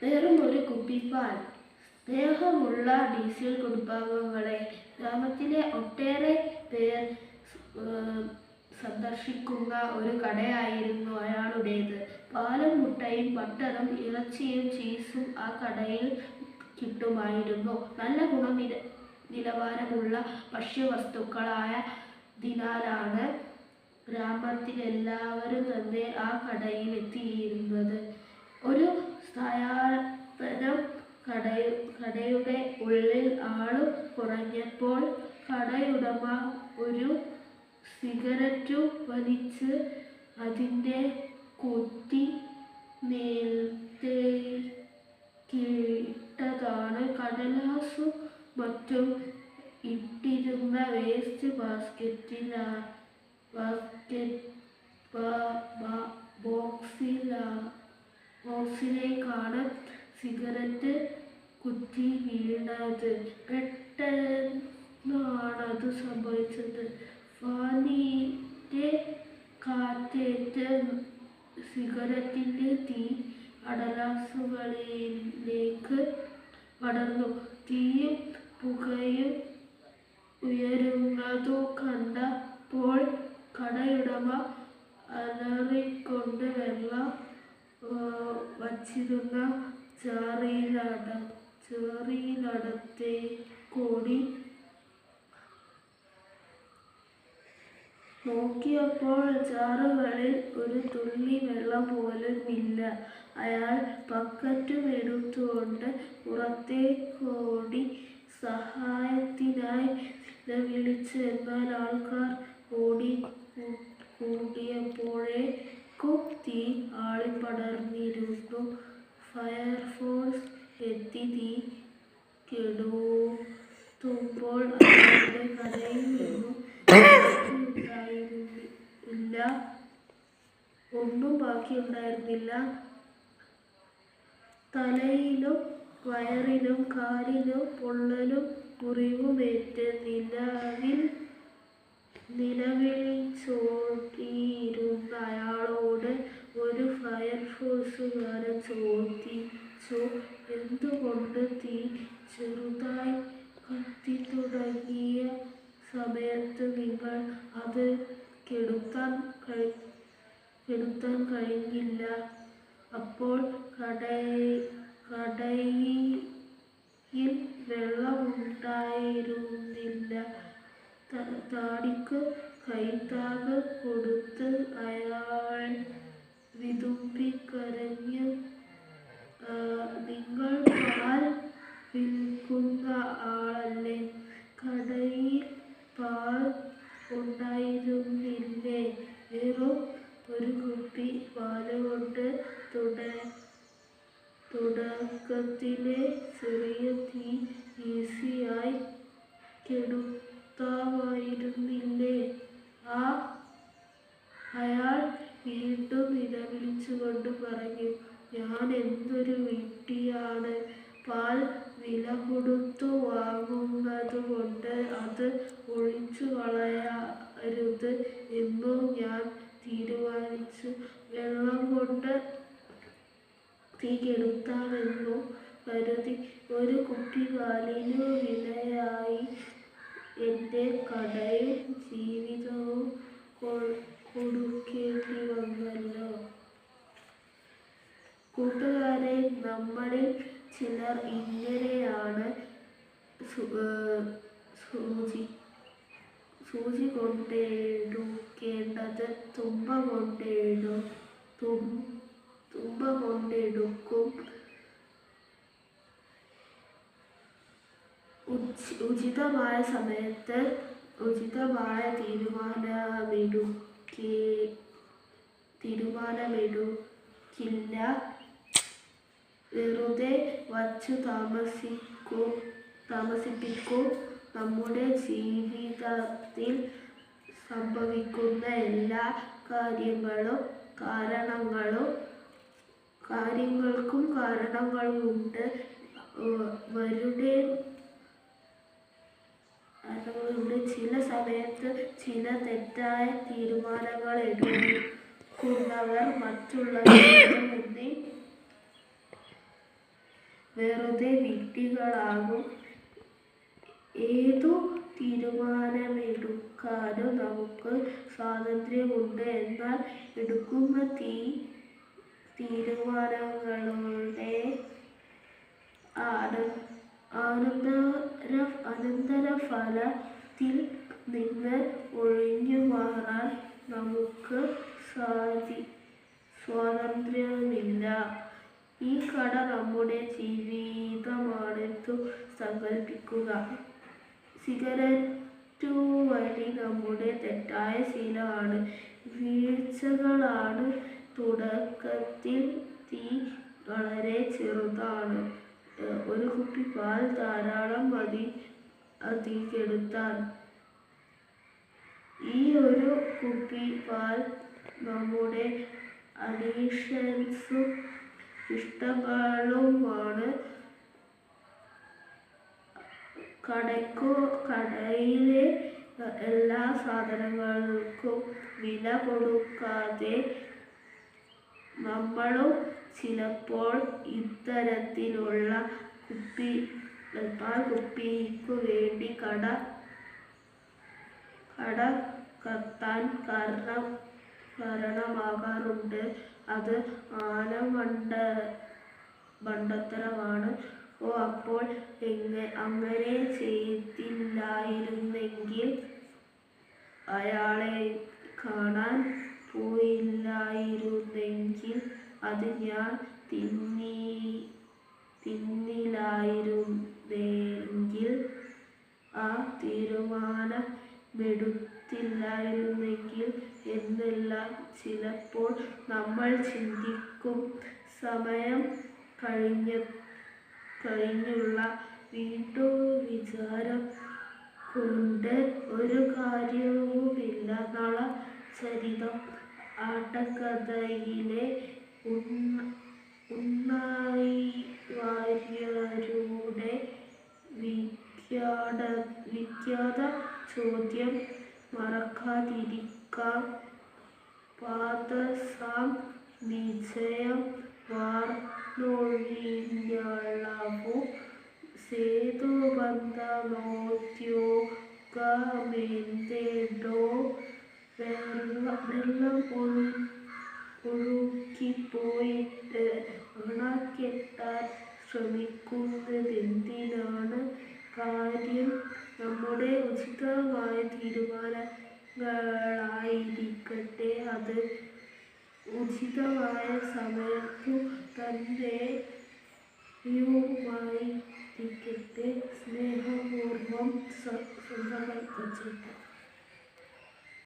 വെറും ഒരു കുപ്പിപ്പാൽ. സ്നേഹമുള്ള ഡീസൽ കുടുംബാംഗങ്ങളെ, ഗ്രാമത്തിലെ ഒട്ടേറെ പേർ സന്ദർശിക്കുന്ന ഒരു കടയായിരുന്നു അയാളുടേത്. പാലും മുട്ടയും ബട്ടറും ഇറച്ചിയും ചീസും ആ കടയിൽ കിട്ടുമായിരുന്നു. നല്ല നിലവാരമുള്ള ഭക്ഷ്യവസ്തുക്കളായതിനാലാണ് ഗ്രാമത്തിലെല്ലാവരും തന്നെ ആ കടയിൽ എത്തിയിരുന്നത്. ഒരു സായാഹ്നം കടയുടെ ഉള്ളിൽ ആളു കുറഞ്ഞപ്പോൾ കടയുടമ ഒരു സിഗരറ്റു വലിച്ച് അതിൻ്റെ കുറ്റി നിലത്തേക്കിട്ടതാണ്. കടലാസും മറ്റും ഇട്ടിരുന്ന വേസ്റ്റ് ബോക്സിലേക്കാണ് സിഗരറ്റ് കുറ്റി വീണത്. പെട്ടെന്നാണത് സംഭവിച്ചത്. ഫാനിൻ്റെ കാറ്റേറ്റ് സിഗരറ്റിൻ്റെ തീ കടലാസുകളിലേക്ക് പടർന്നു. തീയും പുകയും ഉയരുന്നതു കണ്ടപ്പോൾ കടയുടമ അലറിക്കൊണ്ട് വെള്ളം വച്ചിരുന്ന ചാറിനടത്തേക്കൂടി നോക്കിയപ്പോൾ ചാറുകളിൽ ഒരു തുള്ളി വെള്ളം പോലും ഇല്ല. അയാൾ ബക്കറ്റും എടുത്തുകൊണ്ട് പുറത്തേക്കോടി സഹായത്തിനായി നിലവിളിച്ചു. എന്നാൽ ആൾക്കാർ കൂടിയപ്പോഴേക്കും തീ ആളിപ്പടർന്നിരുന്നു. ഫയർഫോഴ്സ് എത്തി തീ കെടുത്തുമ്പോൾ അയാളുടെ കടയിൽ നിന്നും ഒന്നും ബാക്കിയുണ്ടായിരുന്നില്ല. തലയിലും വയറിലും കാലിലും പൊള്ളലും മുറിവുമേറ്റ് നിലവിളിച്ചോടിയിരുന്ന അയാളോട് ഒരു ഫയർഫോഴ്സുകാരൻ ചോദിച്ചു, എന്തുകൊണ്ട് തീ ചെറുതായി കത്തിത്തുടങ്ങിയ സമയത്ത് നിങ്ങൾ അത് കെടുത്താൻ കഴിഞ്ഞില്ല? അപ്പോൾ കടയിൽ വെള്ളമുണ്ടായിരുന്നില്ല. താടിക്ക് കൈത്താങ്ങ് കൊടുത്ത് അയാൾ വിതുമ്പിക്കരഞ്ഞു. നിങ്ങൾ പാൽ വിൽക്കുന്ന ആളല്ലേ? കടയിൽ പാൽ ഉണ്ടായിരുന്നില്ലേ? വെറും ഒരു കുപ്പി പാലുകൊണ്ട് തുടക്കത്തിലെ ചെറിയ തീ ഈസിയായി കെടുത്താമായിരുന്നില്ലേ? അയാൾ വീണ്ടും നിലവിളിച്ചുകൊണ്ട് പറഞ്ഞു, ഞാൻ എന്തൊരു വിഡ്ഢിയാണ്. പാൽ വില കൊടുത്തു വാങ്ങുന്നതുകൊണ്ട് അത് ഒഴിച്ചു കളയരുത് എന്നു ഞാൻ തീരുമാനിച്ചു. വെള്ളം കൊണ്ട് തീ കെടുത്താമെന്നു കരുതി ഒരു കുപ്പി പാലിനു വിലയായി എൻ്റെ കടയും ജീവിതവും കൊടുക്കേണ്ടി വന്നല്ലോ. കൂട്ടുകാരെ, നമ്മളിൽ ചിലർ ഇങ്ങനെയാണ്. സൂചി കൊണ്ടെടുക്കേണ്ടത് തുമ്പ കൊണ്ടെടുക്കും. ഉചിതമായ സമയത്ത് ഉചിതമായ തീരുമാനമെടുക്കില്ല. വെറുതെ വച്ചു താമസിപ്പിക്കും. നമ്മുടെ ജീവിതത്തിൽ സംഭവിക്കുന്ന എല്ലാ കാര്യങ്ങൾക്കും കാരണങ്ങളുണ്ട്. ചില സമയത്ത് ചില തെറ്റായ തീരുമാനങ്ങൾ എടുക്കുന്നവർ മറ്റുള്ളവരുടെ മുന്നിൽ വെറുതെ വിഡ്ഢികളാകും. ഏതു തീരുമാനമെടുക്കാനും നമുക്ക് സ്വാതന്ത്ര്യമുണ്ട്. എന്നാൽ എടുക്കുന്ന തീരുമാനങ്ങളുടെ അനന്തരഫലത്തിൽ നിന്ന് ഒഴിഞ്ഞുമാറാൻ നമുക്ക് സ്വാതന്ത്ര്യമില്ല. ഈ കട നമ്മുടെ ജീവിതമാണെന്നു സങ്കൽപ്പിക്കുക. സിഗരറ്റുവലി നമ്മുടെ തെറ്റായ ശീലമാണ്. വീഴ്ചകളാണ്. തുടക്കത്തിൽ തീ വളരെ ചെറുതാണ്. ഒരു കുപ്പി പാൽ ധാരാളം മതി അതികെടുത്താൻ. ഈ ഒരു കുപ്പി പാൽ നമ്മുടെ അഡിക്ഷൻസും ഇഷ്ടങ്ങളുമാണ്. കടയിലെ എല്ലാ സാധനങ്ങൾക്കും വില കൊടുക്കാതെ നമ്മളും ചിലപ്പോൾ ഇത്തരത്തിലുള്ള പാൽക്കുപ്പിക്കു വേണ്ടി കട കത്താൻ കാരണമാകാറുണ്ട്. അത് മണ്ടത്തരമാണ്. അപ്പോൾ അങ്ങനെ ചെയ്തില്ലായിരുന്നെങ്കിൽ അയാളെ കാണാൻ പോയില്ലായിരുന്നെങ്കിൽ അത് ഞാൻ തിന്നില്ലായിരുന്നെങ്കിൽ ആ തീരുമാനമെടുത്തില്ലായിരുന്നെങ്കിൽ എന്നെല്ലാം ചിലപ്പോൾ നമ്മൾ ചിന്തിക്കും. സമയം കഴിഞ്ഞുള്ള വിചാരം കൊണ്ട് ഒരു കാര്യവുമില്ല. നളചരിതം ആട്ടക്കഥയിലെ ഉണ്ണായി വാര്യരുടെ വിഖ്യാത ചോദ്യം മറക്കാതിരിക്കാം. പാദസാം നിശ്ചയം വാർന്നൊഴിഞ്ഞളവു സേതുബന്ധനോദ്യോഗമെന്തെടോ. വെള്ളം ഒഴുക്കിപ്പോയിട്ട് അണക്കെട്ടാൻ ശ്രമിക്കുന്നതെന്തിനാണ്? കാര്യം നമ്മുടെ ഉചിതമായ തീരുമാനങ്ങളായിരിക്കട്ടെ. അത് ഉചിതമായ സമയത്തു തന്നെയുമായിരിക്കട്ടെ. സ്നേഹപൂർവം, സ്വന്തം കൊച്ചേട്ടൻ.